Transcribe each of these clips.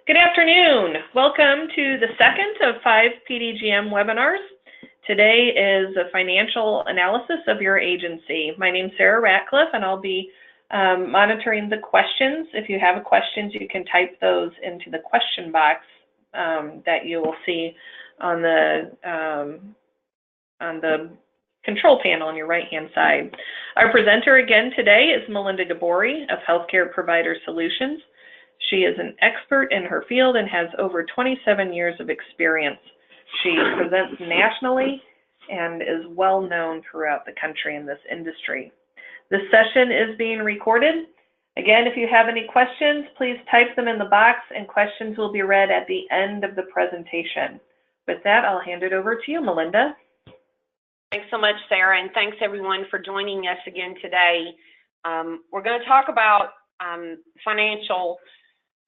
Good afternoon. Welcome to the second of 5 PDGM webinars. Today is a financial analysis of your agency. My name is Sarah Ratcliffe, and I'll be monitoring the questions. If you have questions, you can type those into the question box that you will see on the control panel on your right-hand side. Our presenter again today is Melinda Gabori of Healthcare Provider Solutions. She is an expert in her field and has over 27 years of experience. She presents nationally and is well known throughout the country in this industry. This session is being recorded. Again, if you have any questions, please type them in the box and questions will be read at the end of the presentation. With that, I'll hand it over to you, Melinda. Thanks so much, Sarah, and thanks everyone for joining us again today. We're going to talk about financial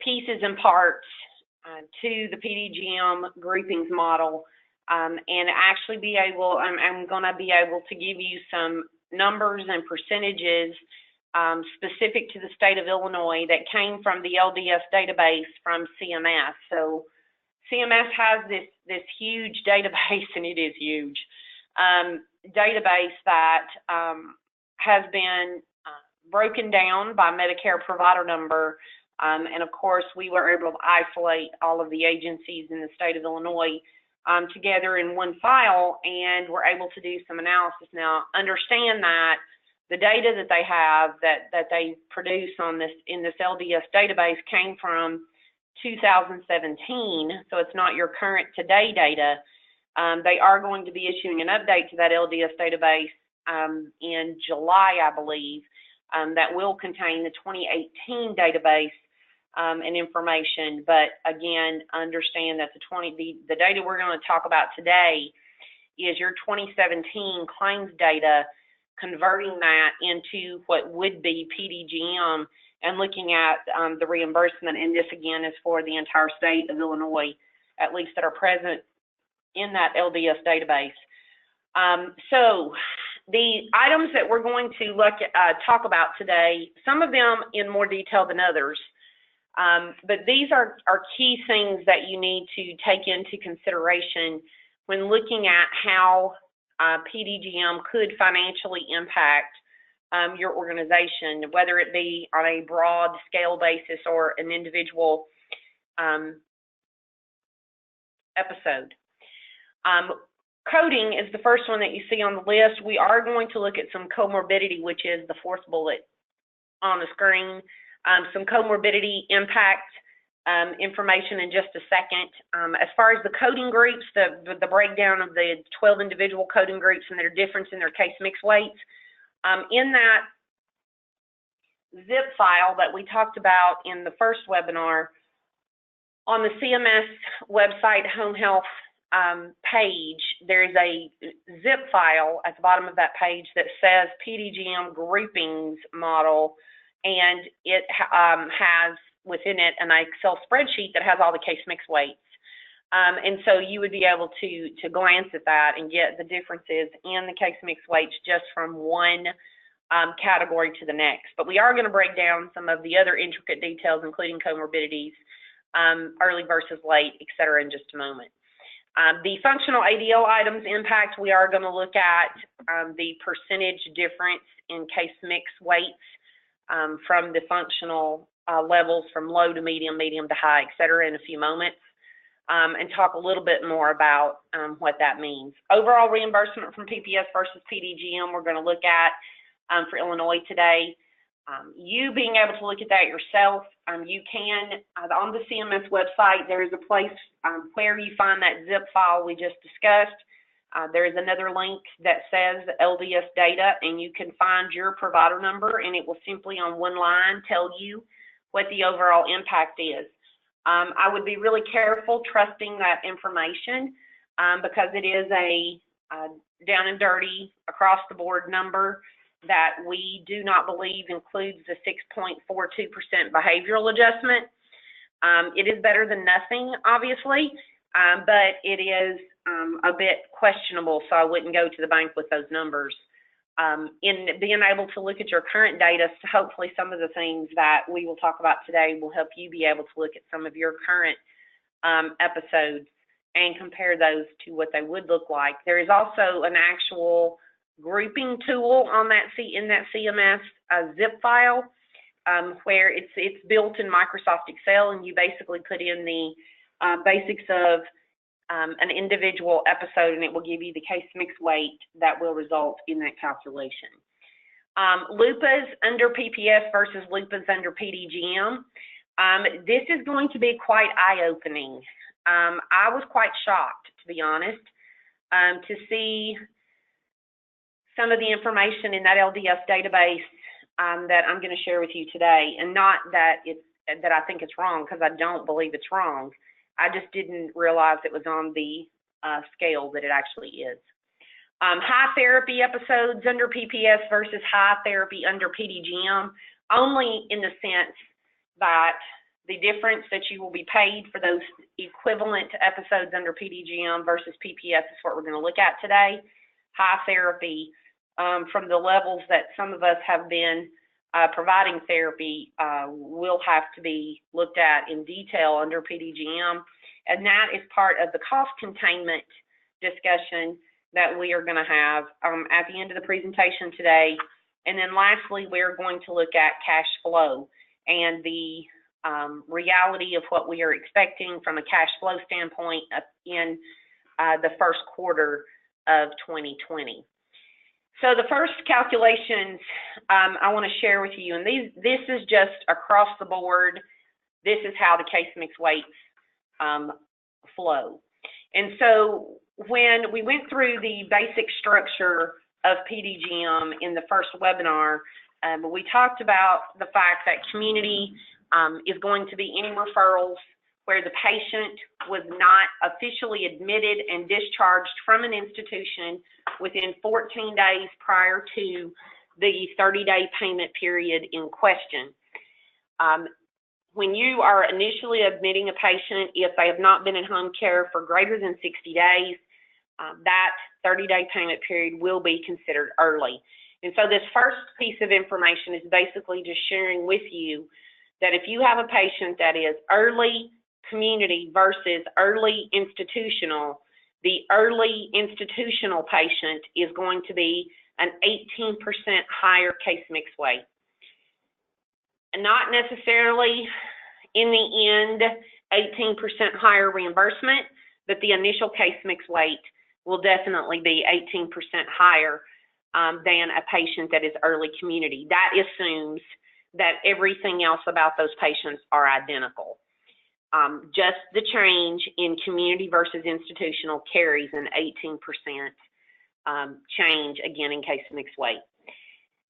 pieces and parts to the PDGM groupings model, and actually I'm going to be able to give you some numbers and percentages specific to the state of Illinois that came from the LDS database from CMS. So CMS has this huge database, and it is huge, database that has been broken down by Medicare provider number. And of course, we were able to isolate all of the agencies in the state of Illinois together in one file, and we're able to do some analysis. Now, understand that the data that they have, that they produce in this LDS database came from 2017, so it's not your current today data. They are going to be issuing an update to that LDS database in July, I believe, that will contain the 2018 database and information. But again, understand that the data we're going to talk about today is your 2017 claims data, converting that into what would be PDGM and looking at the reimbursement. And this again is for the entire state of Illinois, at least that are present in that LDS database. So the items that we're going to talk about today, some of them in more detail than others, but these are key things that you need to take into consideration when looking at how PDGM could financially impact your organization, whether it be on a broad scale basis or an individual episode. Coding is the first one that you see on the list. We are going to look at some comorbidity, which is the fourth bullet on the screen. Some comorbidity impact information in just a second. As far as the coding groups, the breakdown of the 12 individual coding groups and their difference in their case mix weights, in that zip file that we talked about in the first webinar, on the CMS website home health page, there's a zip file at the bottom of that page that says PDGM groupings model, and it has within it an Excel spreadsheet that has all the case mix weights. And so you would be able to glance at that and get the differences in the case mix weights just from one category to the next. But we are going to break down some of the other intricate details, including comorbidities, early versus late, et cetera, in just a moment. The functional ADL items impact, we are going to look at the percentage difference in case mix weights from the functional levels from low to medium, medium to high, et cetera, in a few moments, and talk a little bit more about what that means. Overall reimbursement from PPS versus PDGM, we're going to look at for Illinois today. You being able to look at that yourself, you can, on the CMS website, there is a place where you find that zip file we just discussed. There is another link that says LDS data, and you can find your provider number, and it will simply on one line tell you what the overall impact is. I would be really careful trusting that information because it is a down and dirty, across the board number that we do not believe includes the 6.42% behavioral adjustment. It is better than nothing, obviously, but it is a bit questionable, so I wouldn't go to the bank with those numbers. in being able to look at your current data, so hopefully some of the things that we will talk about today will help you be able to look at some of your current episodes and compare those to what they would look like. There is also an actual grouping tool on that in that CMS zip file where it's built in Microsoft Excel, and you basically put in the basics of an individual episode, and it will give you the case mix weight that will result in that calculation. LUPAs under PPS versus LUPAs under PDGM. This is going to be quite eye-opening. I was quite shocked, to be honest, to see some of the information in that LDS database that I'm going to share with you today, and not that that I think it's wrong, because I don't believe it's wrong. I just didn't realize it was on the scale that it actually is. High therapy episodes under PPS versus high therapy under PDGM, only in the sense that the difference that you will be paid for those equivalent episodes under PDGM versus PPS is what we're going to look at today. High therapy, from the levels that some of us have been providing therapy, will have to be looked at in detail under PDGM, and that is part of the cost containment discussion that we are going to have at the end of the presentation today. And then lastly, we're going to look at cash flow and the reality of what we are expecting from a cash flow standpoint in the first quarter of 2020. So the first calculations I want to share with you, and this is just across the board. This is how the case mix weights flow. And so when we went through the basic structure of PDGM in the first webinar, we talked about the fact that community is going to be any referrals where the patient was not officially admitted and discharged from an institution within 14 days prior to the 30-day payment period in question. When you are initially admitting a patient, if they have not been in home care for greater than 60 days, that 30-day payment period will be considered early. And so this first piece of information is basically just sharing with you that if you have a patient that is early community versus early institutional, the early institutional patient is going to be an 18% higher case mix weight. And not necessarily in the end 18% higher reimbursement, but the initial case mix weight will definitely be 18% higher than a patient that is early community. That assumes that everything else about those patients are identical. Just the change in community versus institutional carries an 18% change, again, in case mix weight.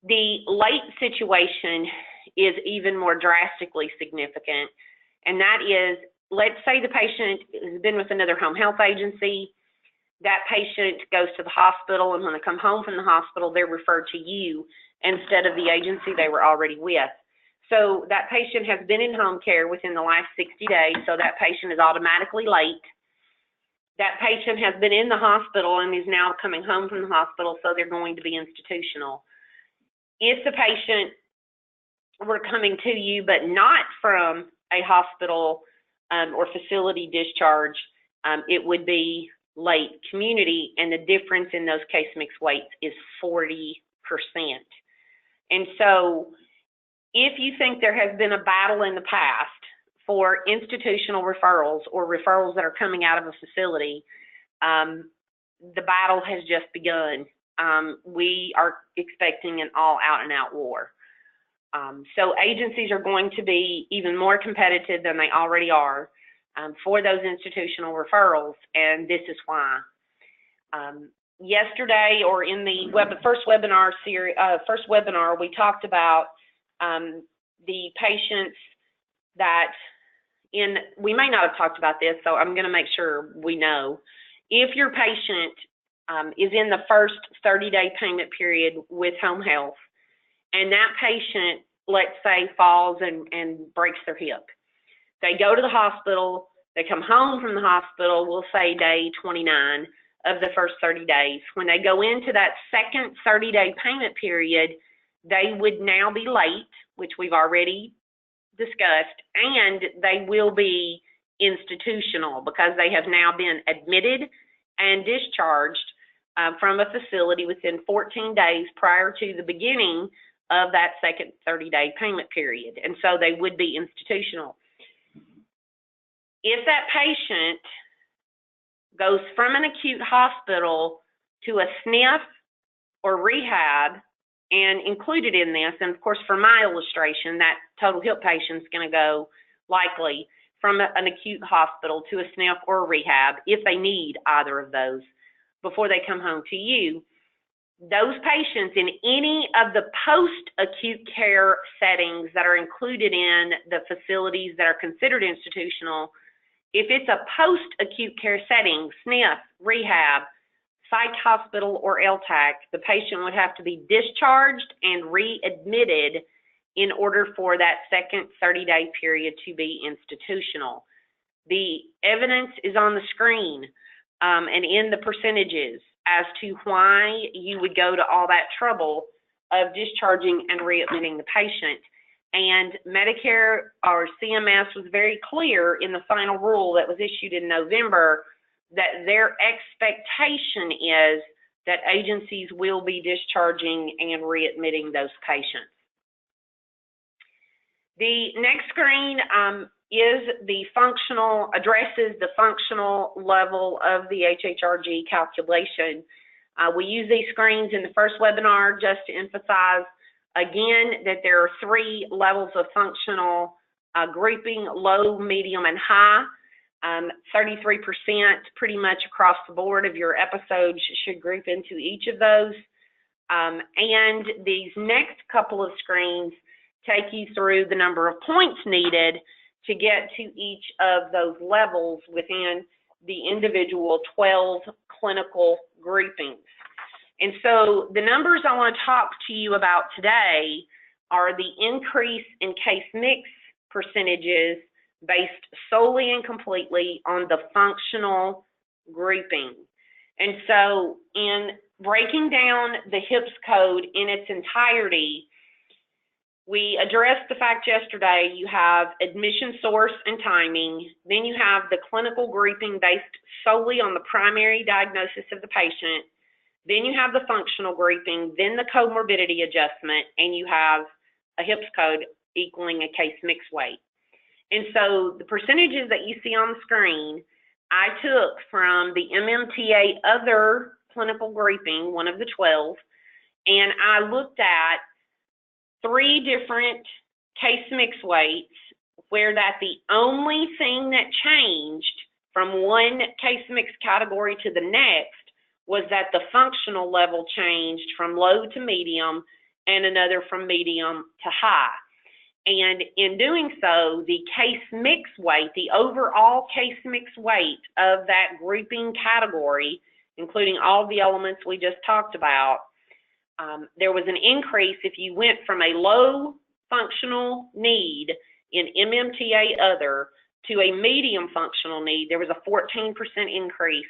The late situation is even more drastically significant, and that is, let's say the patient has been with another home health agency. That patient goes to the hospital, and when they come home from the hospital, they're referred to you instead of the agency they were already with. So that patient has been in home care within the last 60 days, so that patient is automatically late. That patient has been in the hospital and is now coming home from the hospital, so they're going to be institutional. If the patient were coming to you but not from a hospital or facility discharge, it would be late community, and the difference in those case mix weights is 40%. And so if you think there has been a battle in the past for institutional referrals or referrals that are coming out of a facility, the battle has just begun. We are expecting an all-out and out war. So agencies are going to be even more competitive than they already are for those institutional referrals, and this is why. Yesterday, or in the first webinar series, we talked about the patients that we may not have talked about this, so I'm going to make sure we know. If your patient is in the first 30-day payment period with home health, and that patient, let's say, falls and breaks their hip, they go to the hospital, they come home from the hospital, we'll say day 29, of the first 30 days. When they go into that second 30-day payment period, they would now be late, which we've already discussed, and they will be institutional because they have now been admitted and discharged from a facility within 14 days prior to the beginning of that second 30-day payment period. And so they would be institutional. If that patient goes from an acute hospital to a SNF or rehab, and included in this, and of course for my illustration, that total hip patient is going to go likely from an acute hospital to a SNF or a rehab if they need either of those before they come home to you. Those patients in any of the post-acute care settings that are included in the facilities that are considered institutional, if it's a post-acute care setting, SNF, rehab, psych hospital, or LTAC, the patient would have to be discharged and readmitted in order for that second 30-day period to be institutional. The evidence is on the screen and in the percentages as to why you would go to all that trouble of discharging and readmitting the patient. And Medicare or CMS was very clear in the final rule that was issued in November that their expectation is that agencies will be discharging and readmitting those patients. The next screen is the functional, addresses the functional level of the HHRG calculation. We use these screens in the first webinar just to emphasize again that there are 3 levels of functional grouping: low, medium, and high. 33% pretty much across the board of your episodes should group into each of those. And these next couple of screens take you through the number of points needed to get to each of those levels within the individual 12 clinical groupings. And so the numbers I want to talk to you about today are the increase in case mix percentages based solely and completely on the functional grouping. And so in breaking down the HIPS code in its entirety, we addressed the fact yesterday you have admission source and timing, then you have the clinical grouping based solely on the primary diagnosis of the patient, then you have the functional grouping, then the comorbidity adjustment, and you have a HIPS code equaling a case mix weight. And so the percentages that you see on the screen, I took from the MMTA other clinical grouping, one of the 12, and I looked at 3 different case mix weights where that the only thing that changed from one case mix category to the next was that the functional level changed from low to medium and another from medium to high. And in doing so, the case mix weight, the overall case mix weight of that grouping category, including all the elements we just talked about, there was an increase if you went from a low functional need in MMTA other to a medium functional need. There was a 14% increase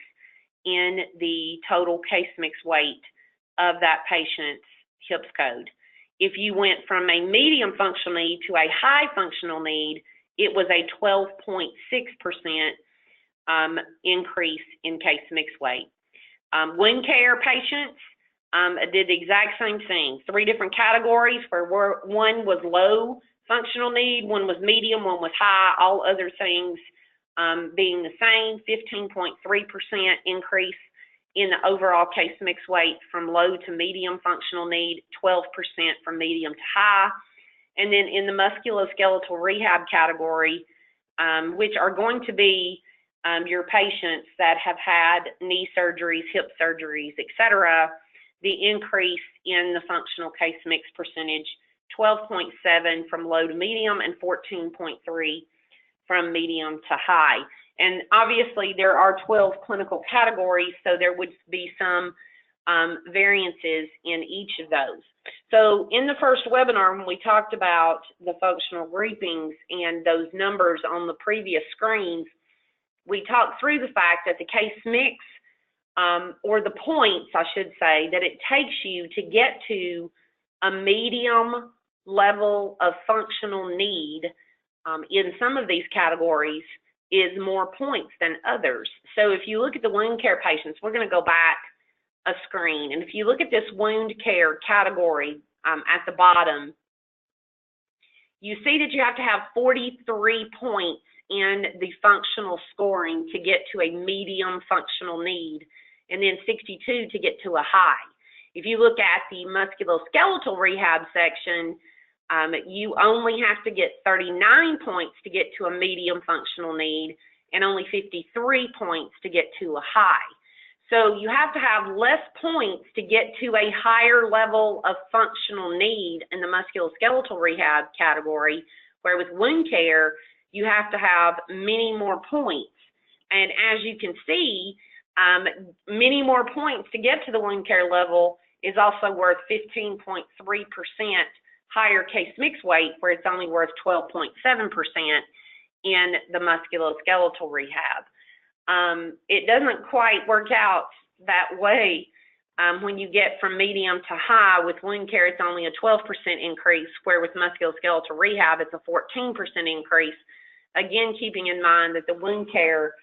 in the total case mix weight of that patient's HIPS code. If you went from a medium functional need to a high functional need, it was a 12.6% increase in case mix weight. Wound care patients did the exact same thing. 3 different categories where one was low functional need, one was medium, one was high, all other things being the same, 15.3% increase in the overall case mix weight from low to medium functional need, 12% from medium to high. And then in the musculoskeletal rehab category, which are going to be your patients that have had knee surgeries, hip surgeries, etc., the increase in the functional case mix percentage, 12.7 from low to medium and 14.3 from medium to high. And obviously there are 12 clinical categories, so there would be some variances in each of those. So in the first webinar, when we talked about the functional groupings and those numbers on the previous screens, we talked through the fact that the case mix or the points, I should say, that it takes you to get to a medium level of functional need in some of these categories is more points than others. So if you look at the wound care patients, we're going to go back a screen, and if you look at this wound care category at the bottom, you see that you have to have 43 points in the functional scoring to get to a medium functional need, and then 62 to get to a high. If you look at the musculoskeletal rehab section, you only have to get 39 points to get to a medium functional need and only 53 points to get to a high. So you have to have less points to get to a higher level of functional need in the musculoskeletal rehab category, where with wound care, you have to have many more points. And as you can see, many more points to get to the wound care level is also worth 15.3% higher case mix weight, where it's only worth 12.7% in the musculoskeletal rehab. It doesn't quite work out that way when you get from medium to high. With wound care, it's only a 12% increase, where with musculoskeletal rehab, it's a 14% increase. Again, keeping in mind that the wound care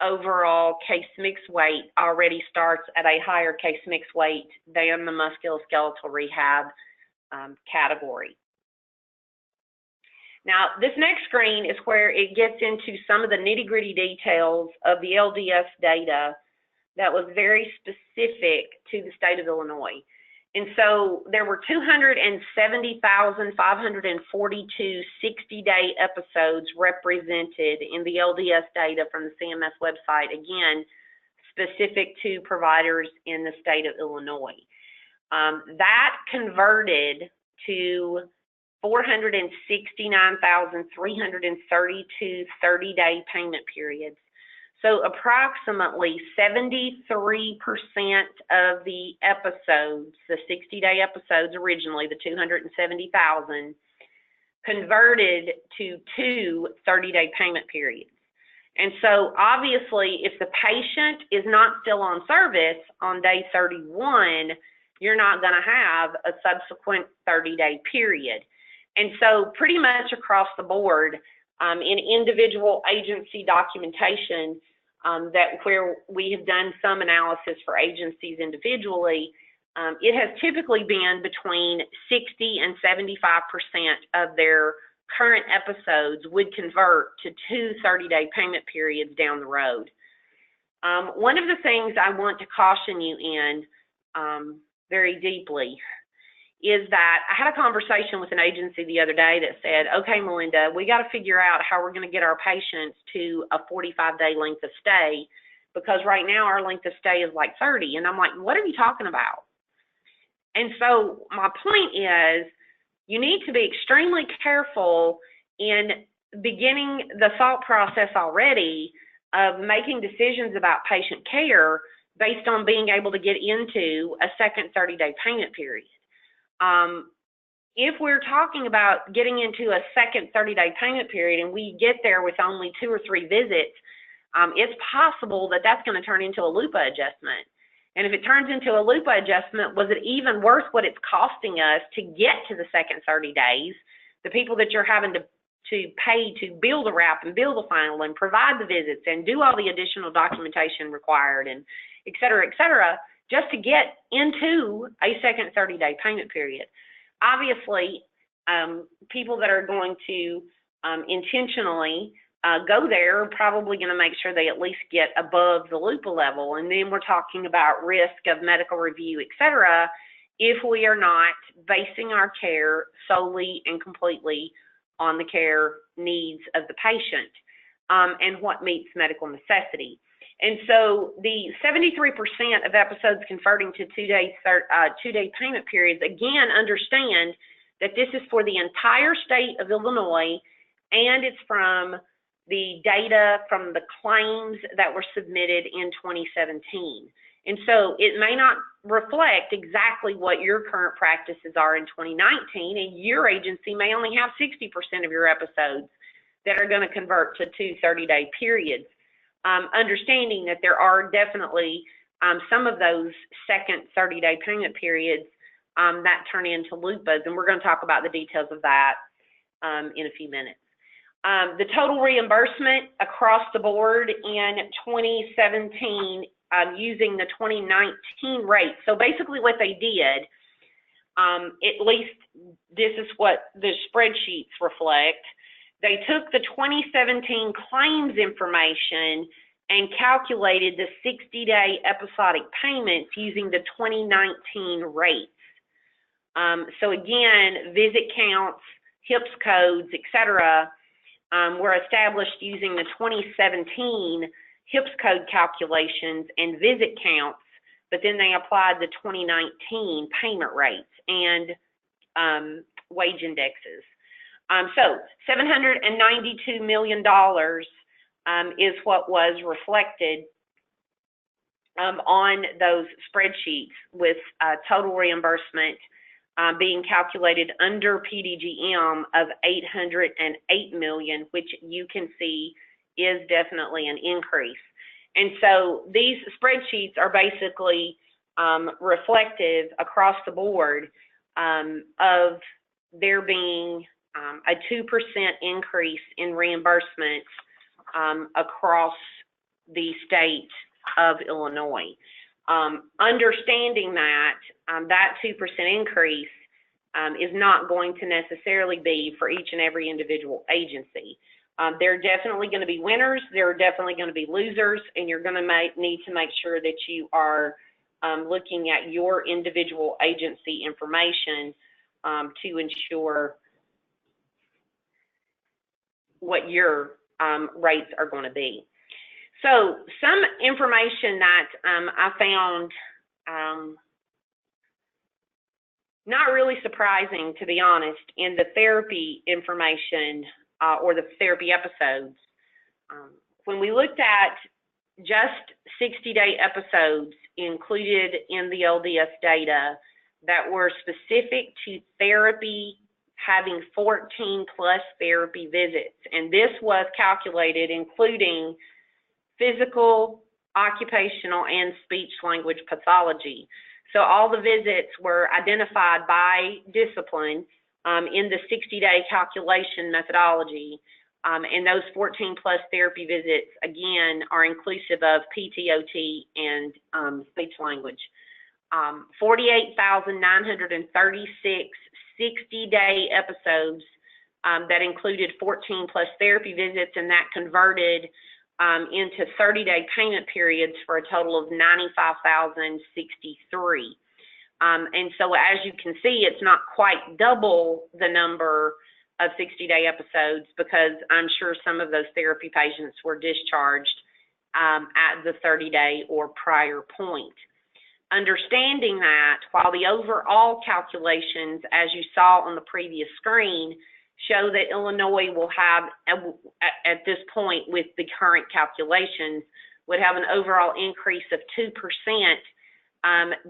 overall case mix weight already starts at a higher case mix weight than the musculoskeletal rehab category. Now, this next screen is where it gets into some of the nitty-gritty details of the LDS data that was very specific to the state of Illinois. And so there were 270,542 60-day episodes represented in the LDS data from the CMS website, again, specific to providers in the state of Illinois. That converted to 469,332 30-day payment periods. So approximately 73% of the episodes, the 60-day episodes originally, the 270,000, converted to 2 30-day payment periods. And so obviously, if the patient is not still on service on day 31, you're not going to have a subsequent 30-day period. And so pretty much across the board, in individual agency documentation, that where we have done some analysis for agencies individually, it has typically been between 60 and 75% of their current episodes would convert to 2 30-day payment periods down the road. One of the things I want to caution you in very deeply is that I had a conversation with an agency the other day that said, okay, Melinda, we got to figure out how we're going to get our patients to a 45-day length of stay, because right now our length of stay is like 30. And I'm like, what are you talking about? And so my point is, you need to be extremely careful in beginning the thought process already of making decisions about patient care based on being able to get into a second 30-day payment period. If we're talking about getting into a second 30-day payment period and we get there with only 2 or 3 visits, it's possible that that's going to turn into a LUPA adjustment. And if it turns into a LUPA adjustment, was it even worth what it's costing us to get to the second 30 days? The people that you're having to pay to bill the wrap and bill the final and provide the visits and do all the additional documentation required and et cetera, just to get into a second 30-day payment period. Obviously, people that are going to intentionally go there are probably going to make sure they at least get above the LUPA level. And then we're talking about risk of medical review, et cetera, if we are not basing our care solely and completely on the care needs of the patient and what meets medical necessity. And so the 73% of episodes converting to 2-day payment periods, again, understand that this is for the entire state of Illinois, and it's from the data from the claims that were submitted in 2017. And so it may not reflect exactly what your current practices are in 2019, and your agency may only have 60% of your episodes that are going to convert to 2 30-day periods. understanding that there are definitely some of those second 30-day payment periods that turn into LUPAs, and we're going to talk about the details of that in a few minutes. The total reimbursement across the board in 2017 using the 2019 rate. So basically what they did, at least this is what the spreadsheets reflect, they took the 2017 claims information and calculated the 60-day episodic payments using the 2019 rates. So again, visit counts, HIPS codes, etc., were established using the 2017 HIPS code calculations and visit counts, but then they applied the 2019 payment rates and wage indexes. So $792 million is what was reflected on those spreadsheets, with total reimbursement being calculated under PDGM of $808 million, which you can see is definitely an increase. And so these spreadsheets are basically reflective across the board of there being a 2% increase in reimbursement across the state of Illinois. Understanding that that 2% increase is not going to necessarily be for each and every individual agency. There are definitely going to be winners, there are definitely going to be losers, and you're going to need to make sure that you are looking at your individual agency information to ensure what your rates are going to be. So some information that I found not really surprising, to be honest, in the therapy information or the therapy episodes. When we looked at just 60-day episodes included in the LDS data that were specific to therapy having 14 plus therapy visits, and this was calculated including physical, occupational, and speech language pathology. So all the visits were identified by discipline in the 60-day calculation methodology, and those 14 plus therapy visits, again, are inclusive of PTOT and speech language. 48,936 60-day episodes that included 14 plus therapy visits, and that converted into 30-day payment periods for a total of 95,063. And so as you can see, it's not quite double the number of 60-day episodes, because I'm sure some of those therapy patients were discharged at the 30-day or prior point. Understanding that, while the overall calculations, as you saw on the previous screen, show that Illinois will have, at this point with the current calculations, would have an overall increase of 2%,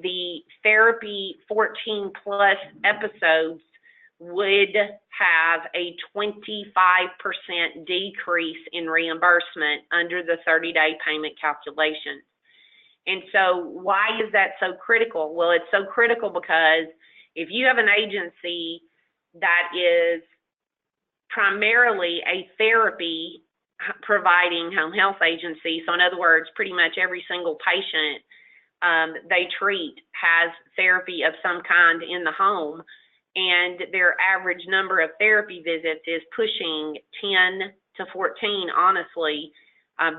the therapy 14 plus episodes would have a 25% decrease in reimbursement under the 30-day payment calculation. And so why is that so critical? Well, it's so critical because if you have an agency that is primarily a therapy providing home health agency, so in other words, pretty much every single patient they treat has therapy of some kind in the home, and their average number of therapy visits is pushing 10 to 14, honestly,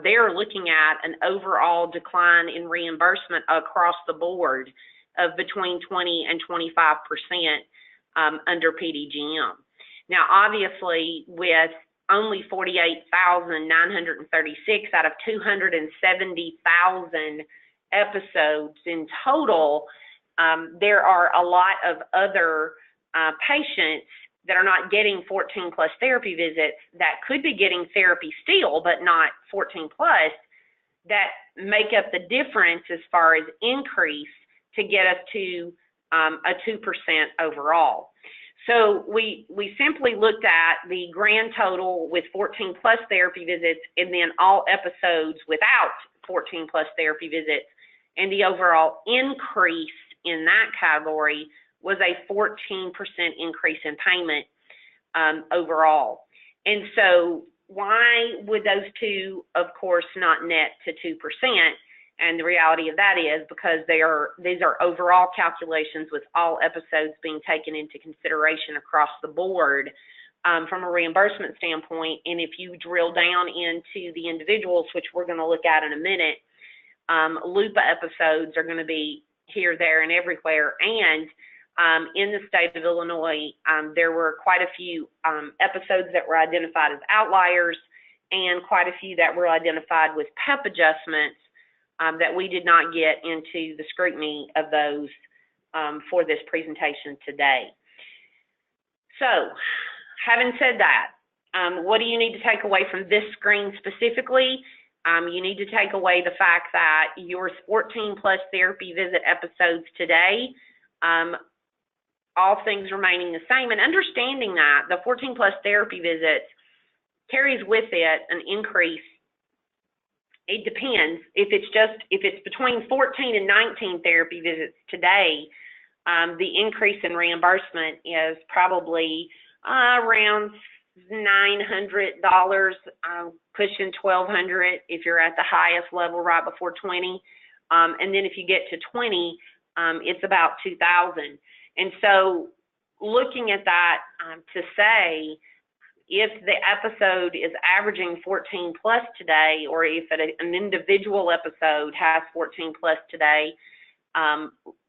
they're looking at an overall decline in reimbursement across the board of between 20 and 25% under PDGM. Now, obviously, with only 48,936 out of 270,000 episodes in total, there are a lot of other patients that are not getting 14 plus therapy visits that could be getting therapy still, but not 14 plus, that make up the difference as far as increase to get us to a 2% overall. So we simply looked at the grand total with 14 plus therapy visits and then all episodes without 14 plus therapy visits, and the overall increase in that category was a 14% increase in payment overall. And so why would those two, of course, not net to 2%? And the reality of that is because these are overall calculations with all episodes being taken into consideration across the board from a reimbursement standpoint. And if you drill down into the individuals, which we're going to look at in a minute, LUPA episodes are going to be here, there, and everywhere. And in the state of Illinois, there were quite a few episodes that were identified as outliers and quite a few that were identified with PEP adjustments that we did not get into the scrutiny of those for this presentation today. So, having said that, what do you need to take away from this screen specifically? You need to take away the fact that your 14 plus therapy visit episodes today, all things remaining the same, and understanding that the 14 plus therapy visits carries with it an increase. It depends. If it's between 14 and 19 therapy visits today, the increase in reimbursement is probably around $900, pushing $1,200 if you're at the highest level right before 20. And then if you get to 20, it's about $2,000. And so looking at that to say, if the episode is averaging 14 plus today, or if an individual episode has 14 plus today,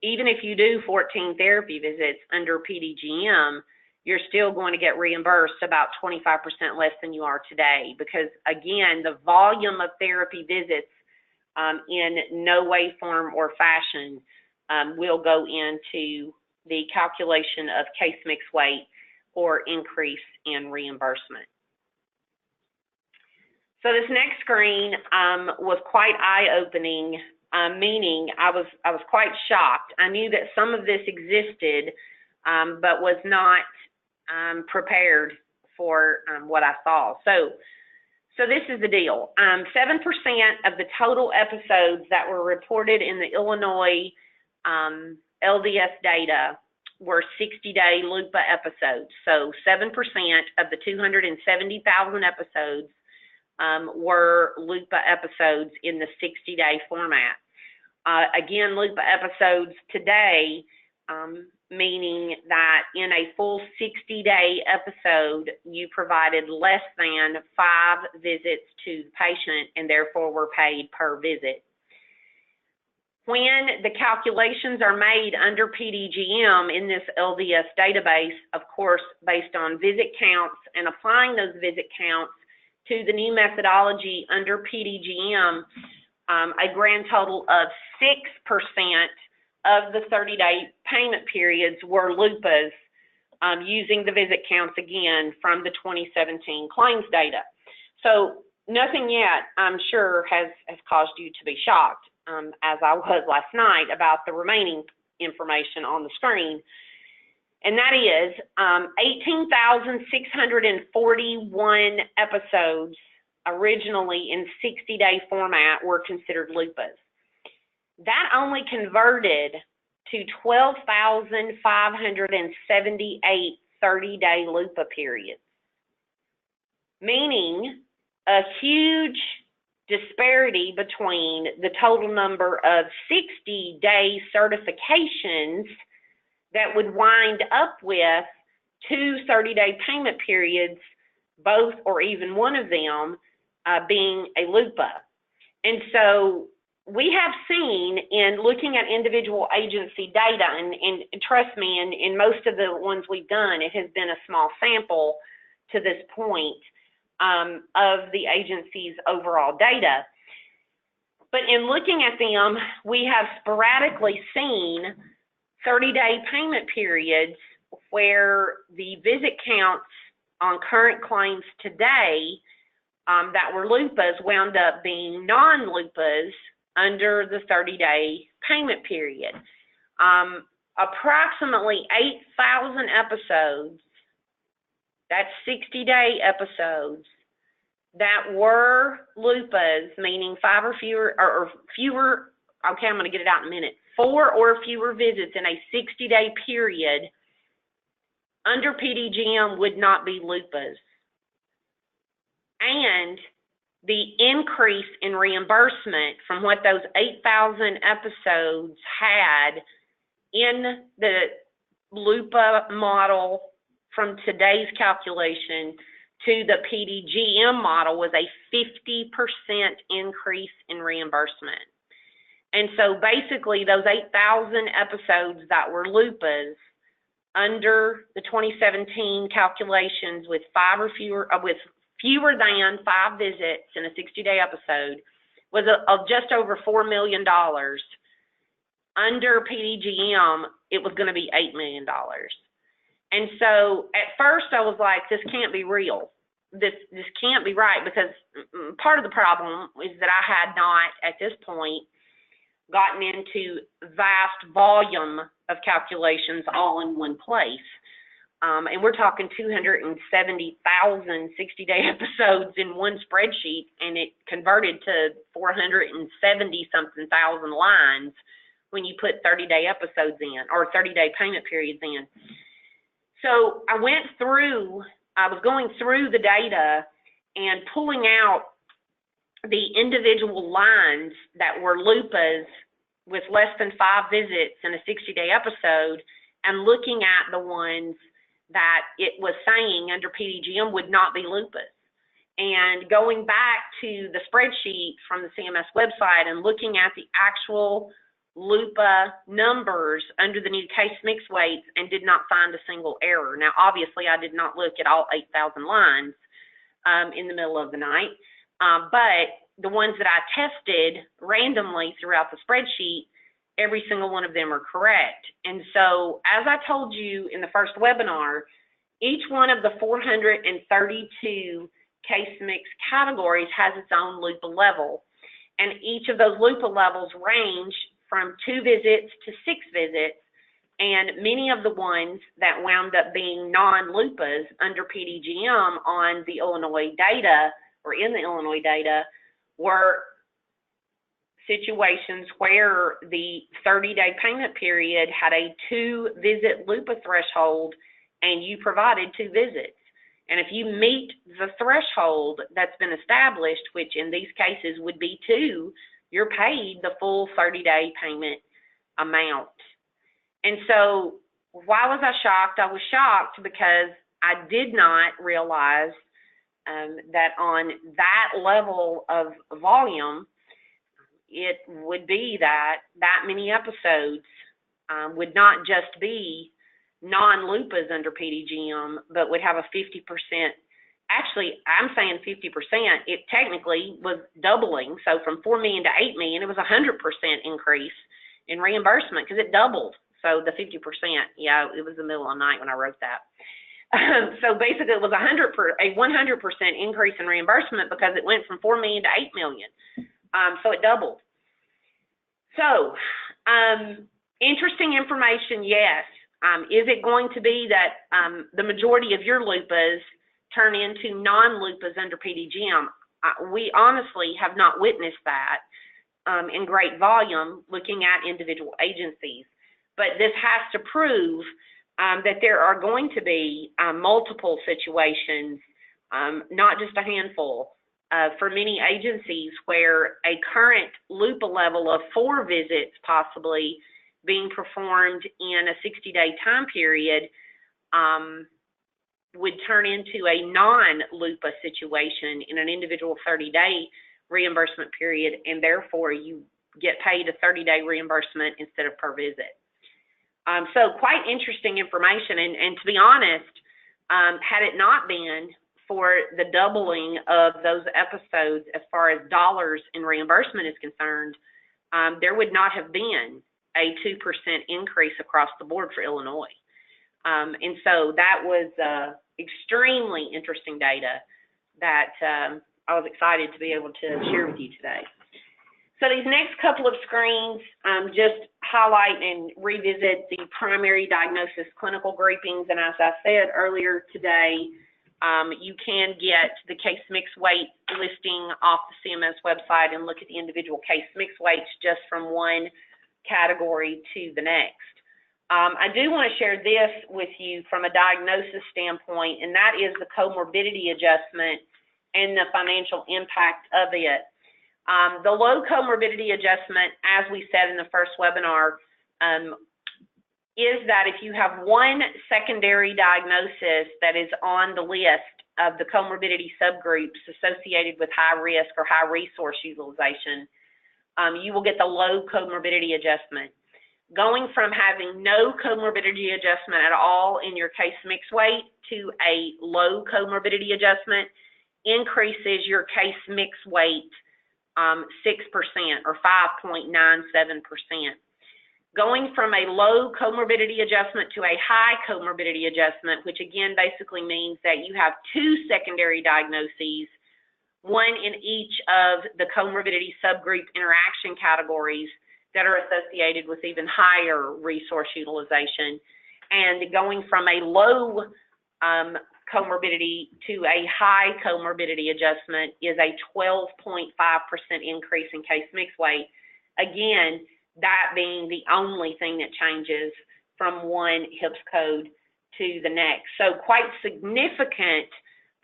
even if you do 14 therapy visits under PDGM, you're still going to get reimbursed about 25% less than you are today, because again, the volume of therapy visits in no way, form, or fashion will go into the calculation of case mix weight or increase in reimbursement. So this next screen was quite eye-opening, meaning I was quite shocked. I knew that some of this existed, but was not prepared for what I saw. So this is the deal. 7% of the total episodes that were reported in the Illinois LDS data were 60-day LUPA episodes. So 7% of the 270,000 episodes were LUPA episodes in the 60-day format. Again, LUPA episodes today, meaning that in a full 60-day episode, you provided less than 5 visits to the patient and therefore were paid per visit. When the calculations are made under PDGM in this LDS database, of course, based on visit counts and applying those visit counts to the new methodology under PDGM, a grand total of 6% of the 30-day payment periods were LUPAs, using the visit counts again from the 2017 claims data. So nothing yet, I'm sure, has caused you to be shocked, as I was last night, about the remaining information on the screen. And that is 18,641 episodes originally in 60-day format were considered LUPAs. That only converted to 12,578 30-day LUPA periods, meaning a huge disparity between the total number of 60-day certifications that would wind up with 2 30-day payment periods, both or even one of them being a LUPA. And so we have seen, in looking at individual agency data, and trust me, in most of the ones we've done, it has been a small sample to this point of the agency's overall data. But in looking at them, we have sporadically seen 30-day payment periods where the visit counts on current claims today that were LUPAs wound up being non-LUPAs under the 30-day payment period. approximately 8,000 episodes, that's 60-day episodes, that were LUPAs, meaning 5 or fewer, or fewer, okay, I'm going to get it out in a minute, 4 or fewer visits in a 60-day period under PDGM would not be LUPAs. And the increase in reimbursement from what those 8,000 episodes had in the LUPA model from today's calculation to the PDGM model was a 50% increase in reimbursement. And so basically those 8,000 episodes that were LUPAs under the 2017 calculations with fewer than 5 visits in a 60-day episode was just over $4 million. Under PDGM, it was going to be $8 million. And so at first I was like, this can't be real. This can't be right, because part of the problem is that I had not, at this point, gotten into vast volume of calculations all in one place. And we're talking 270,000 60-day episodes in one spreadsheet, and it converted to 470-something thousand lines when you put 30-day episodes in, or 30-day payment periods in. So I was going through the data and pulling out the individual lines that were LUPAs with less than 5 visits in a 60-day episode, and looking at the ones that it was saying under PDGM would not be LUPAs. And going back to the spreadsheet from the CMS website and looking at the actual LUPA numbers under the new case mix weights, and did not find a single error. Now, obviously, I did not look at all 8,000 lines in the middle of the night, but the ones that I tested randomly throughout the spreadsheet, every single one of them are correct. And so, as I told you in the first webinar, each one of the 432 case mix categories has its own LUPA level, and each of those LUPA levels range from 2 visits to 6 visits, and many of the ones that wound up being non-LUPAs under PDGM on the Illinois data, or in the Illinois data, were situations where the 30-day payment period had a 2-visit LUPA threshold, and you provided 2 visits. And if you meet the threshold that's been established, which in these cases would be 2, you're paid the full 30-day payment amount. And so why was I shocked? I was shocked because I did not realize that on that level of volume, it would be that many episodes would not just be non-LUPAs under PDGM, but would have a 50%. Actually, I'm saying 50%. It technically was doubling. So from 4 million to 8 million, it was a 100% increase in reimbursement, because it doubled. So the 50%, yeah, it was the middle of the night when I wrote that. So basically, it was a 100% increase in reimbursement, because it went from 4 million to 8 million. So it doubled. So interesting information, yes. Is it going to be that the majority of your LUPAs turn into non-LUPAs under PDGM? We honestly have not witnessed that in great volume looking at individual agencies. But this has to prove that there are going to be multiple situations, not just a handful, for many agencies where a current LUPA level of 4 visits possibly being performed in a 60-day time period would turn into a non-LUPA situation in an individual 30-day reimbursement period, and therefore you get paid a 30-day reimbursement instead of per visit. So quite interesting information, and to be honest, had it not been for the doubling of those episodes as far as dollars in reimbursement is concerned, there would not have been a 2% increase across the board for Illinois. And so that was extremely interesting data that I was excited to be able to share with you today. So these next couple of screens just highlight and revisit the primary diagnosis clinical groupings. And as I said earlier today, you can get the case mix weight listing off the CMS website and look at the individual case mix weights just from one category to the next. I do want to share this with you from a diagnosis standpoint, and that is the comorbidity adjustment and the financial impact of it. The low comorbidity adjustment, as we said in the first webinar, is that if you have one secondary diagnosis that is on the list of the comorbidity subgroups associated with high risk or high resource utilization, you will get the low comorbidity adjustment. Going from having no comorbidity adjustment at all in your case mix weight to a low comorbidity adjustment increases your case mix weight 6% or 5.97%. Going from a low comorbidity adjustment to a high comorbidity adjustment, which again basically means that you have two secondary diagnoses, one in each of the comorbidity subgroup interaction categories that are associated with even higher resource utilization. And going from a low comorbidity to a high comorbidity adjustment is a 12.5% increase in case mix weight. Again, that being the only thing that changes from one HIPS code to the next. So quite significant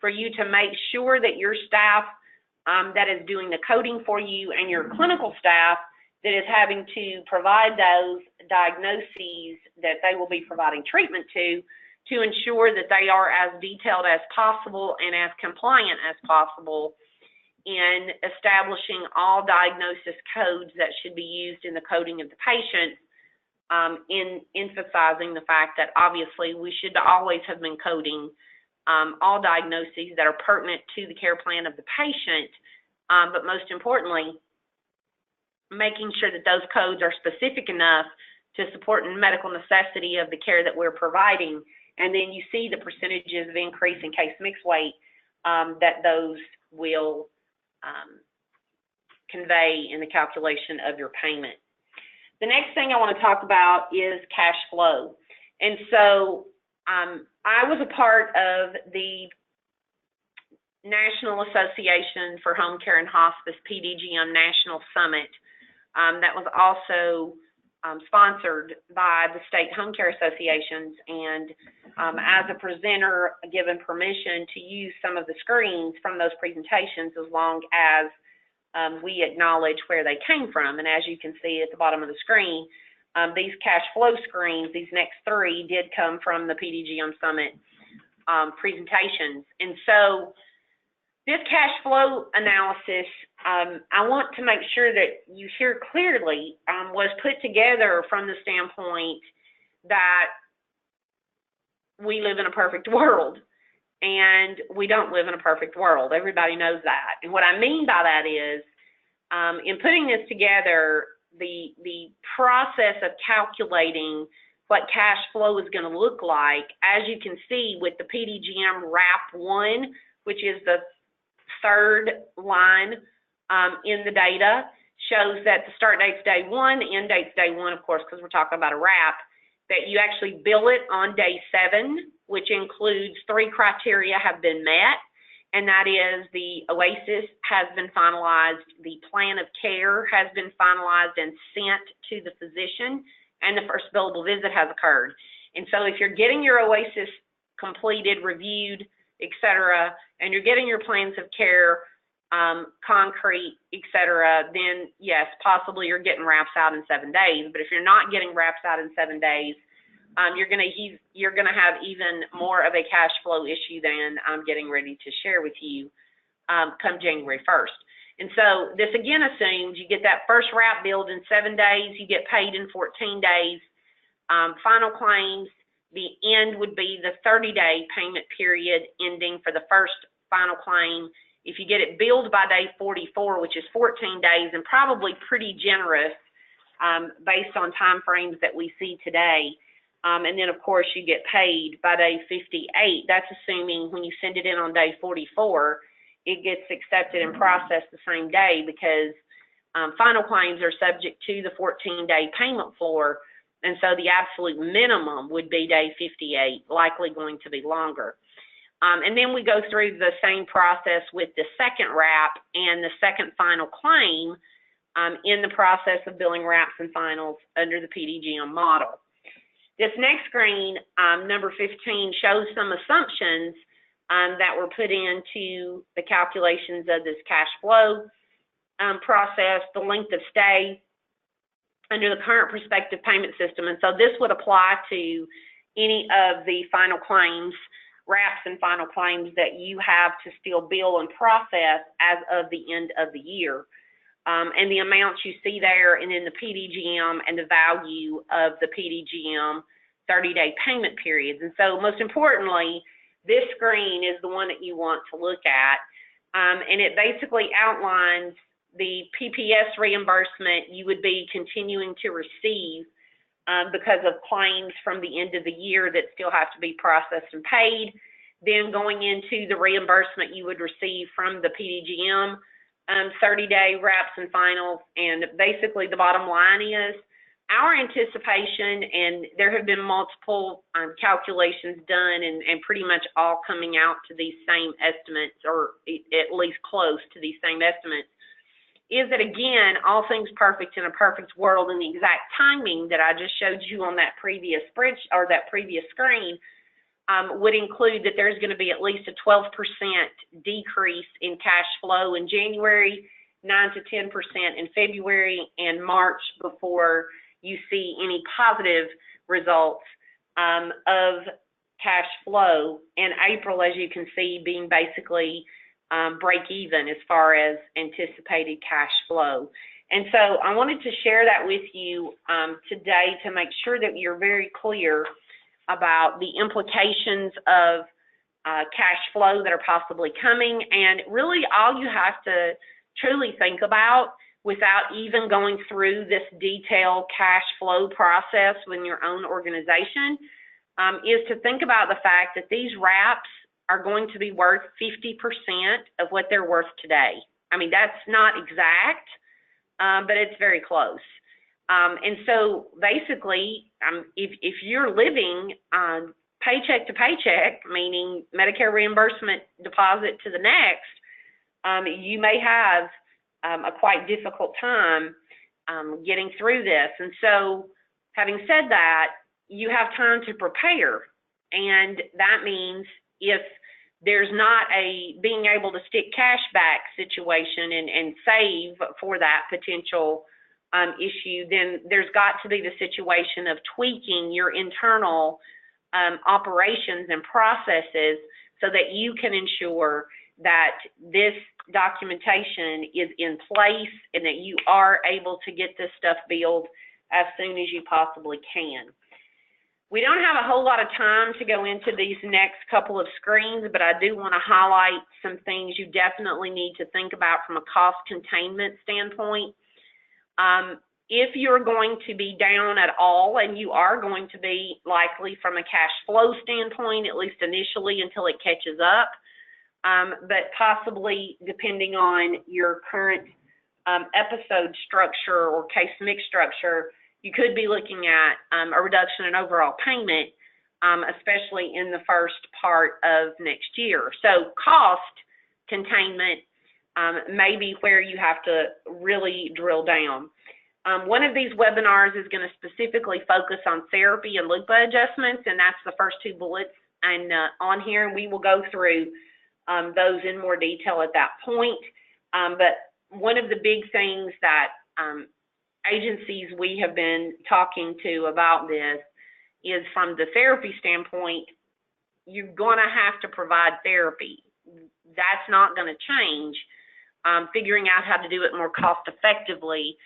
for you to make sure that your staff that is doing the coding for you and your clinical staff that is having to provide those diagnoses that they will be providing treatment to ensure that they are as detailed as possible and as compliant as possible in establishing all diagnosis codes that should be used in the coding of the patient, in emphasizing the fact that obviously we should always have been coding all diagnoses that are pertinent to the care plan of the patient, but most importantly, making sure that those codes are specific enough to support the medical necessity of the care that we're providing. And then you see the percentages of increase in case mix weight that those will convey in the calculation of your payment. The next thing I want to talk about is cash flow. And so I was a part of the National Association for Home Care and Hospice, PDGM National Summit, that was also sponsored by the state home care associations, and as a presenter given permission to use some of the screens from those presentations as long as we acknowledge where they came from. And as you can see at the bottom of the screen, these cash flow screens, these next three, did come from the PDGM Summit presentations. And so this cash flow analysis, I want to make sure that you hear clearly, was put together from the standpoint that we live in a perfect world, and we don't live in a perfect world. Everybody knows that. And what I mean by that is, in putting this together, the process of calculating what cash flow is going to look like, as you can see with the PDGM RAP 1, which is the third line in the data, shows that the start date's day 1, end date's day 1, of course, because we're talking about a RAP, that you actually bill it on day 7, which includes 3 criteria have been met, and that is the OASIS has been finalized, the plan of care has been finalized and sent to the physician, and the first billable visit has occurred. And so if you're getting your OASIS completed, reviewed, etc., and you're getting your plans of care concrete, etc., then yes, possibly you're getting wraps out in 7 days. But if you're not getting wraps out in 7 days, you're gonna have even more of a cash flow issue than I'm getting ready to share with you come January 1st. And so this again assumes you get that first wrap billed in 7 days, you get paid in 14 days. Final claims, the end would be the 30-day payment period ending for the first final claim. If you get it billed by day 44, which is 14 days, and probably pretty generous based on time frames that we see today, and then of course you get paid by day 58. That's assuming when you send it in on day 44, it gets accepted and processed the same day, because final claims are subject to the 14-day payment floor, and so the absolute minimum would be day 58, likely going to be longer. And then we go through the same process with the second wrap and the second final claim in the process of billing wraps and finals under the PDGM model. This next screen, number 15, shows some assumptions that were put into the calculations of this cash flow process, the length of stay under the current prospective payment system. And so this would apply to any of the final claims, wraps and final claims that you have to still bill and process as of the end of the year. And the amounts you see there, and then the PDGM and the value of the PDGM 30-day payment periods. And so most importantly, this screen is the one that you want to look at. And it basically outlines the PPS reimbursement you would be continuing to receive because of claims from the end of the year that still have to be processed and paid. Then going into the reimbursement you would receive from the PDGM 30-day wraps and finals. And basically the bottom line is our anticipation, and there have been multiple calculations done and pretty much all coming out to these same estimates, or at least close to these same estimates, is that, again, all things perfect in a perfect world, and the exact timing that I just showed you on that previous spreadsheet or that previous screen would include that there's going to be at least a 12% decrease in cash flow in January, 9 to 10% in February, and March before you see any positive results of cash flow, and April, as you can see, being basically break even as far as anticipated cash flow. And so I wanted to share that with you today to make sure that you're very clear about the implications of cash flow that are possibly coming, and really all you have to truly think about without even going through this detailed cash flow process in your own organization is to think about the fact that these wraps are going to be worth 50% of what they're worth today. I mean, that's not exact, but it's very close. And so basically, if you're living paycheck to paycheck, meaning Medicare reimbursement deposit to the next, you may have a quite difficult time getting through this. And so having said that, you have time to prepare. And that means if there's not a being able to stick cash back situation and save for that potential issue, then there's got to be the situation of tweaking your internal operations and processes so that you can ensure that this documentation is in place and that you are able to get this stuff billed as soon as you possibly can. We don't have a whole lot of time to go into these next couple of screens, but I do want to highlight some things you definitely need to think about from a cost containment standpoint. If you're going to be down at all, and you are going to be likely from a cash flow standpoint, at least initially until it catches up, but possibly depending on your current episode structure or case mix structure, you could be looking at a reduction in overall payment, especially in the first part of next year. So cost containment may be where you have to really drill down. One of these webinars is going to specifically focus on therapy and LUPA adjustments, and that's the first two bullets and on here, and we will go through those in more detail at that point. But one of the big things that agencies we have been talking to about this is from the therapy standpoint, you're going to have to provide therapy. That's not going to change. Figuring out how to do it more cost effectively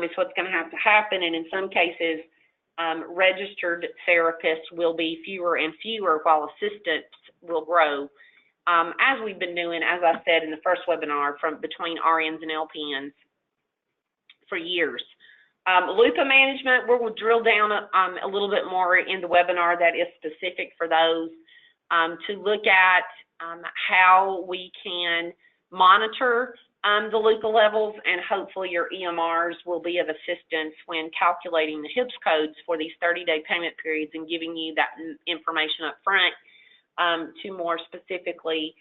is what's going to have to happen. And in some cases, registered therapists will be fewer and fewer while assistants will grow. As we've been doing, as I said in the first webinar, from between RNs and LPNs for years. LUPA management, we'll drill down a little bit more in the webinar that is specific for those to look at how we can monitor the LUPA levels, and hopefully your EMRs will be of assistance when calculating the HIPS codes for these 30-day payment periods and giving you that information up front to more specifically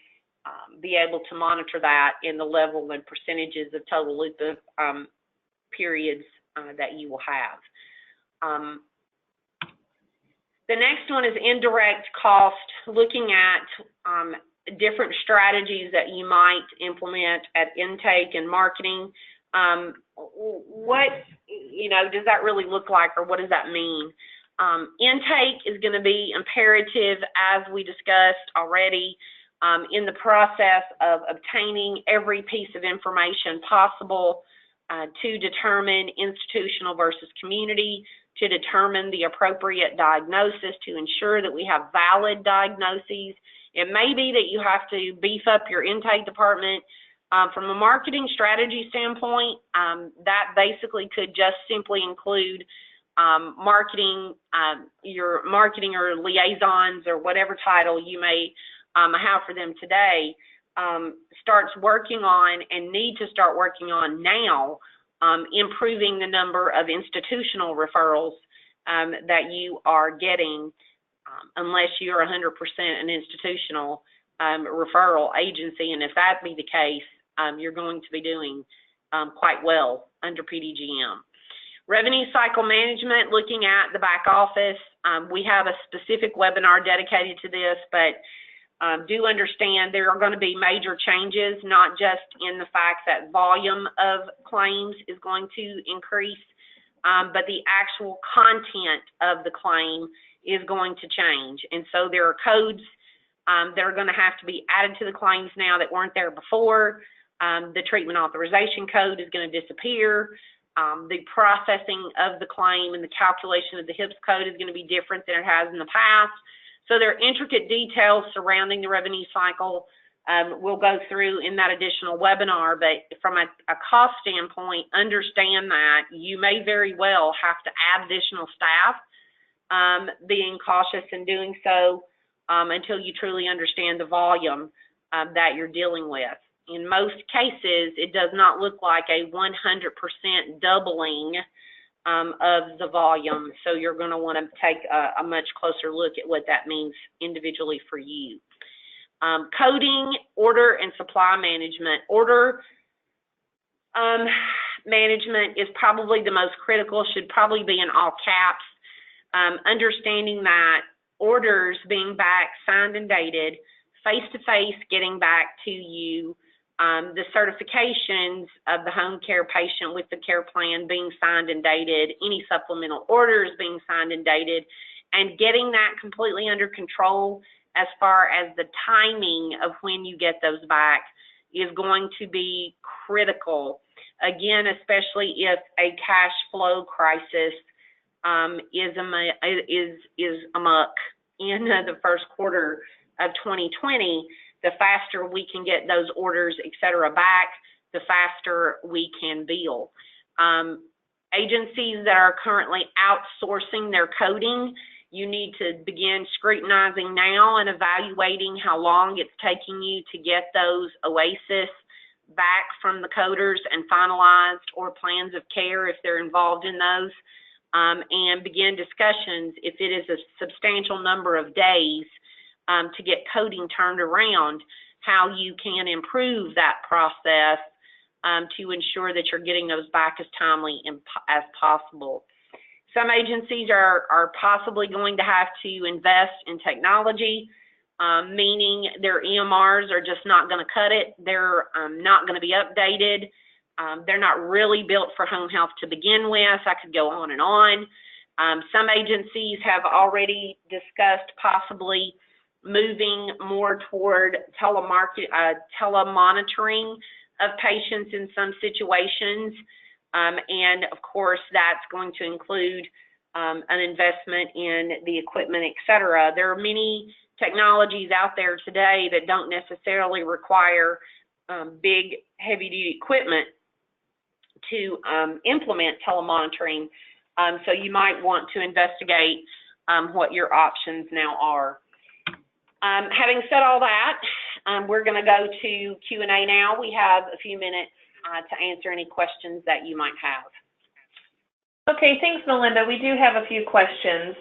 be able to monitor that in the level and percentages of total LUPA periods that you will have. The next one is indirect cost, looking at different strategies that you might implement at intake and marketing. What, does that really look like, or what does that mean? Intake is going to be imperative, as we discussed already, in the process of obtaining every piece of information possible to determine institutional versus community, to determine the appropriate diagnosis, to ensure that we have valid diagnoses. It may be that you have to beef up your intake department. From a marketing strategy standpoint, that basically could just simply include marketing, your marketing or liaisons or whatever title you may have for them today, starts working on and need to start working on now, improving the number of institutional referrals that you are getting, unless you're 100% an institutional referral agency. And if that be the case, you're going to be doing quite well under PDGM. Revenue cycle management, looking at the back office. We have a specific webinar dedicated to this, but do understand there are going to be major changes, not just in the fact that volume of claims is going to increase, but the actual content of the claim is going to change. And so there are codes that are going to have to be added to the claims now that weren't there before. The treatment authorization code is going to disappear. The processing of the claim and the calculation of the HIPS code is going to be different than it has in the past. So there are intricate details surrounding the revenue cycle we'll go through in that additional webinar, but from a cost standpoint, understand that you may very well have to add additional staff, being cautious in doing so until you truly understand the volume that you're dealing with. In most cases, it does not look like a 100% doubling of the volume, so you're going to want to take a much closer look at what that means individually for you. Coding, order, and supply management. Order management is probably the most critical, should probably be in all caps. Understanding that orders being back, signed and dated, face-to-face getting back to you, the certifications of the home care patient with the care plan being signed and dated, any supplemental orders being signed and dated, and getting that completely under control as far as the timing of when you get those back is going to be critical. Again, especially if a cash flow crisis is amok in the first quarter of 2020, the faster we can get those orders, et cetera, back, the faster we can bill. Agencies that are currently outsourcing their coding, you need to begin scrutinizing now and evaluating how long it's taking you to get those OASIS back from the coders and finalized, or plans of care if they're involved in those, and begin discussions if it is a substantial number of days to get coding turned around, how you can improve that process to ensure that you're getting those back as timely as possible. Some agencies are possibly going to have to invest in technology, meaning their EMRs are just not going to cut it. They're not going to be updated. They're not really built for home health to begin with. I could go on and on. Some agencies have already discussed possibly moving more toward telemonitoring of patients in some situations. And of course, that's going to include an investment in the equipment, et cetera. There are many technologies out there today that don't necessarily require big, heavy-duty equipment to implement telemonitoring. So you might want to investigate what your options now are. Having said all that, We're going to go to Q&A now. We have a few minutes to answer any questions that you might have. Okay, thanks, Melinda. We do have a few questions.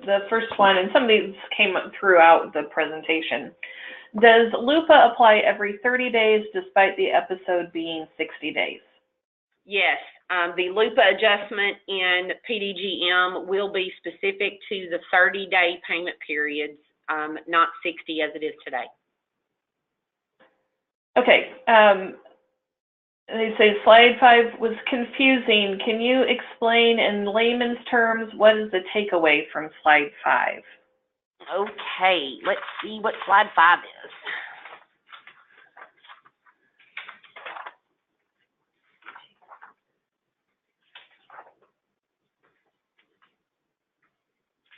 The first one, and some of these came up throughout the presentation. Does LUPA apply every 30 days despite the episode being 60 days? Yes, the LUPA adjustment in PDGM will be specific to the 30-day payment periods, not 60 as it is today. Okay. They say slide 5 was confusing. Can you explain in layman's terms what is the takeaway from slide 5? Okay, let's see what slide 5 is.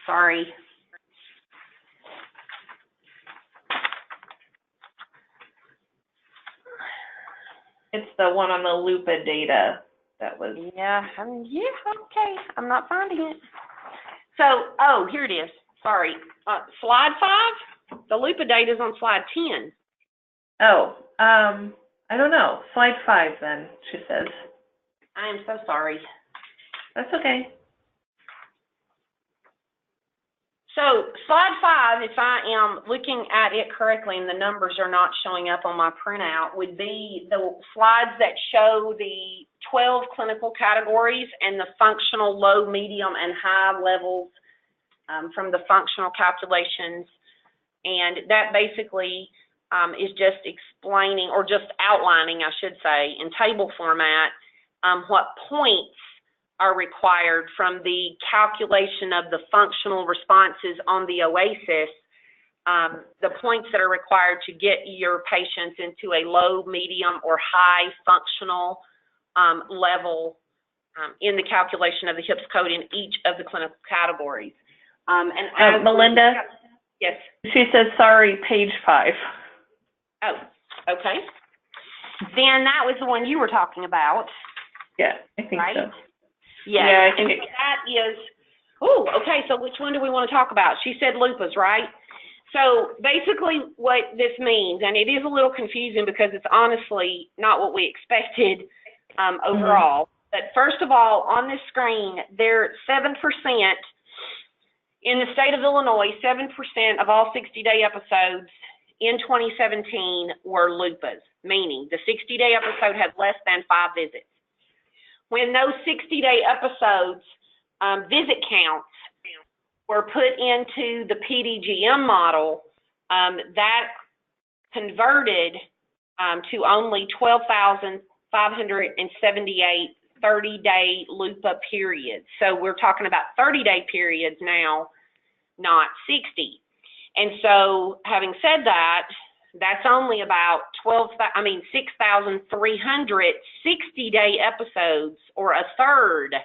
Sorry. It's the one on the LUPA data that was. Yeah, okay. I'm not finding it. So, oh, here it is. Sorry. Slide 5, the LUPA data is on slide 10. Oh, I don't know. Slide 5 then, she says. I am so sorry. That's okay. So slide 5, if I am looking at it correctly and the numbers are not showing up on my printout, would be the slides that show the 12 clinical categories and the functional low, medium, and high levels from the functional calculations. And that basically is just explaining, or just outlining, I should say, in table format, what points are required from the calculation of the functional responses on the OASIS, the points that are required to get your patients into a low, medium, or high functional level in the calculation of the HIPS code in each of the clinical categories. Melinda? Yes. She says, sorry, page 5. Oh, okay. Then that was the one you were talking about. Yeah, I think right? so. Yes. Yeah, I think that is, oh, okay, so which one do we want to talk about? She said lupus, right? So basically what this means, and it is a little confusing because it's honestly not what we expected overall, but first of all, on this screen, there 7%, in the state of Illinois, 7% of all 60-day episodes in 2017 were lupus, meaning the 60-day episode had less than 5 visits. When those 60-day episodes visit counts were put into the PDGM model, that converted to only 12,578 30-day LUPA periods. So we're talking about 30-day periods now, not 60. And so having said that, that's only about 6,300 60-day episodes, or a third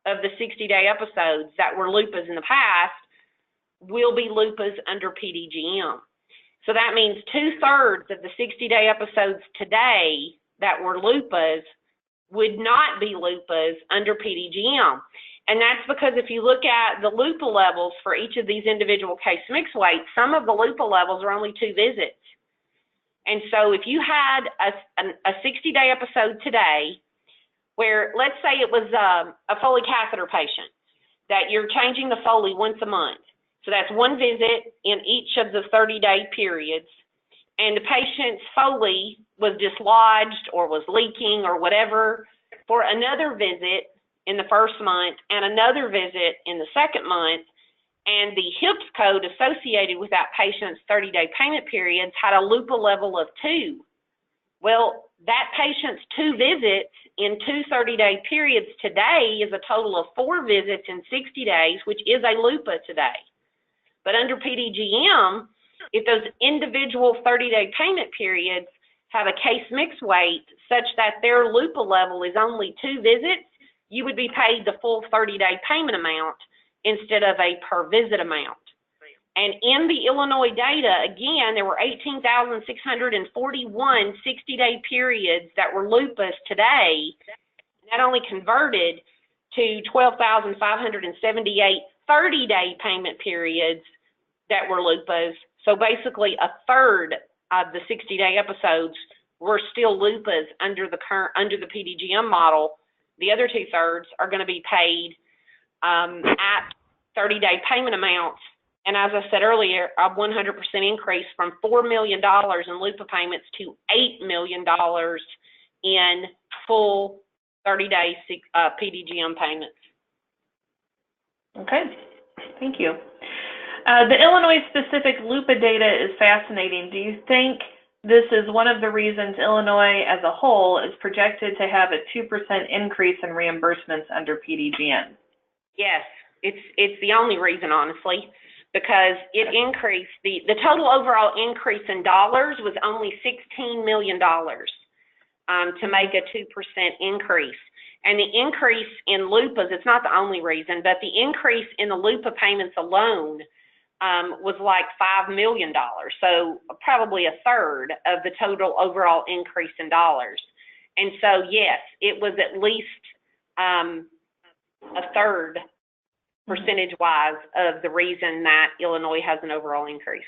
of the 60-day episodes that were lupus in the past will be lupus under PDGM. So that means 2/3 of the 60-day episodes today that were lupus would not be lupus under PDGM. And that's because if you look at the LUPA levels for each of these individual case mix weights, some of the LUPA levels are only 2 visits. And so if you had a 60-day episode today where, let's say it was a Foley catheter patient, that you're changing the Foley once a month. So that's 1 visit in each of the 30-day periods. And the patient's Foley was dislodged or was leaking or whatever for another visit in the first month and another visit in the second month, and the HIPS code associated with that patient's 30-day payment periods had a LUPA level of 2. Well, that patient's 2 visits in 2 30-day periods today is a total of 4 visits in 60 days, which is a LUPA today. But under PDGM, if those individual 30-day payment periods have a case mix weight such that their LUPA level is only 2 visits, you would be paid the full 30-day payment amount instead of a per visit amount. And in the Illinois data, again, there were 18,641 60-day periods that were lupus today. That only converted to 12,578 30-day payment periods that were lupus. So basically a third the 60-day episodes were still LUPAs under the PDGM model, the other 2/3 are going to be paid at 30-day payment amounts. And as I said earlier, a 100% increase from $4 million in LUPA payments to $8 million in full 30-day PDGM payments. Okay, thank you. The Illinois-specific LUPA data is fascinating. Do you think this is one of the reasons Illinois as a whole is projected to have a 2% increase in reimbursements under PDGM? Yes, it's the only reason, honestly, because it increased, the total overall increase in dollars was only $16 million to make a 2% increase. And the increase in LUPAs, it's not the only reason, but the increase in the LUPA payments alone was like $5 million, so probably a third of the total overall increase in dollars. And so, yes, it was at least a third percentage-wise of the reason that Illinois has an overall increase.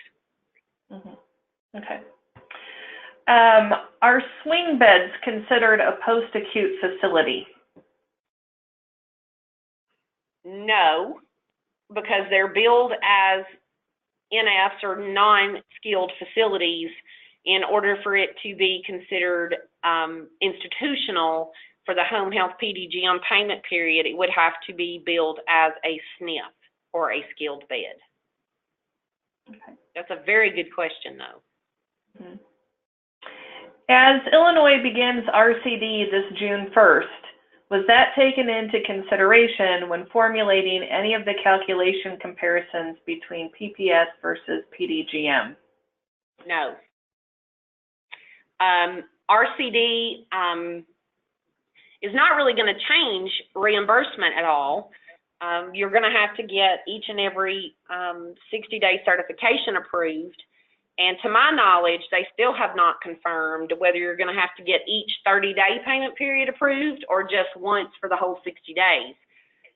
Mm-hmm. Okay. Are swing beds considered a post-acute facility? No, because they're billed as NFs or non-skilled facilities. In order for it to be considered institutional for the home health PDGM payment period, it would have to be billed as a SNF or a skilled bed. Okay. That's a very good question, though. Mm-hmm. As Illinois begins RCD this June 1st, was that taken into consideration when formulating any of the calculation comparisons between PPS versus PDGM? No. RCD is not really going to change reimbursement at all. You're going to have to get each and every 60-day certification approved. And to my knowledge, they still have not confirmed whether you're going to have to get each 30-day payment period approved or just once for the whole 60 days.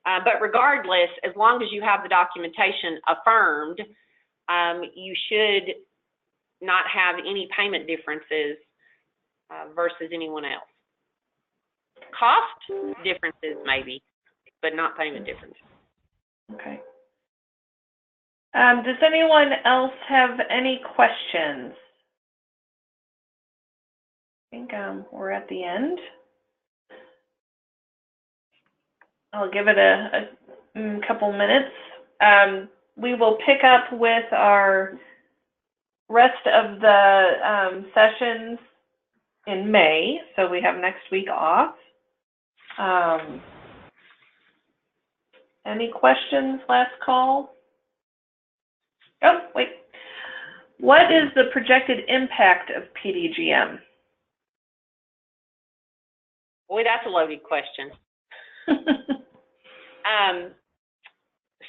But regardless, as long as you have the documentation affirmed, you should not have any payment differences versus anyone else. Cost differences maybe, but not payment differences. Okay. Does anyone else have any questions? I think we're at the end. I'll give it a couple minutes. We will pick up with our rest of the sessions in May, so we have next week off. Any questions, last call? Oh, wait. What is the projected impact of PDGM? Boy, that's a loaded question.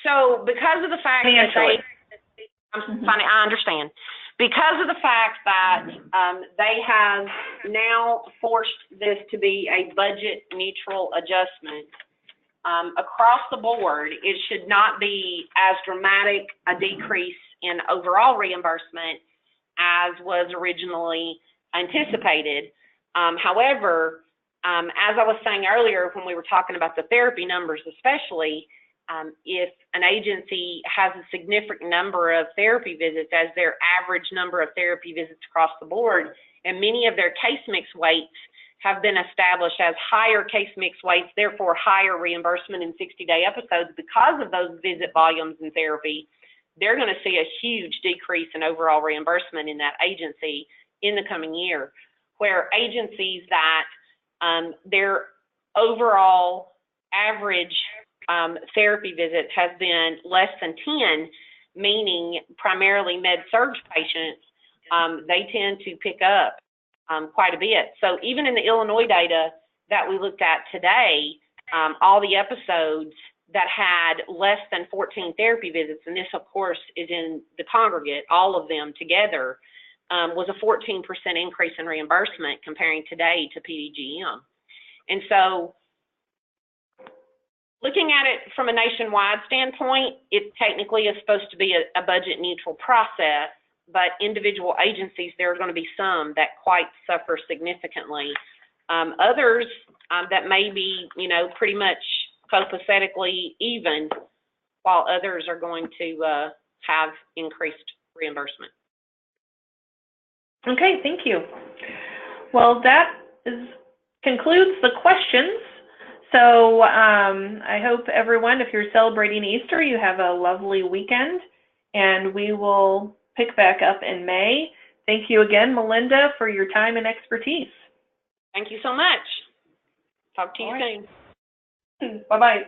So because of the fact that I understand. Because of the fact that they have now forced this to be a budget neutral adjustment, across the board, it should not be as dramatic a decrease in overall reimbursement as was originally anticipated. However, as I was saying earlier when we were talking about the therapy numbers especially, if an agency has a significant number of therapy visits as their average number of therapy visits across the board, and many of their case mix weights have been established as higher case mix weights, therefore higher reimbursement in 60-day episodes because of those visit volumes in therapy, they're going to see a huge decrease in overall reimbursement in that agency in the coming year, where agencies that their overall average therapy visits has been less than 10, meaning primarily med-surg patients, they tend to pick up quite a bit. So even in the Illinois data that we looked at today, all the episodes that had less than 14 therapy visits, and this of course is in the congregate, all of them together, was a 14% increase in reimbursement comparing today to PDGM. And so looking at it from a nationwide standpoint, it technically is supposed to be a budget neutral process. but individual agencies, there are going to be some that quite suffer significantly. Others that may be, you know, pretty much copacetically even, while others are going to have increased reimbursement. Okay, thank you. Well, that concludes the questions. So I hope everyone, if you're celebrating Easter, you have a lovely weekend, and we will pick back up in May. Thank you again, Melinda, for your time and expertise. Thank you so much. Talk to you soon. Bye-bye.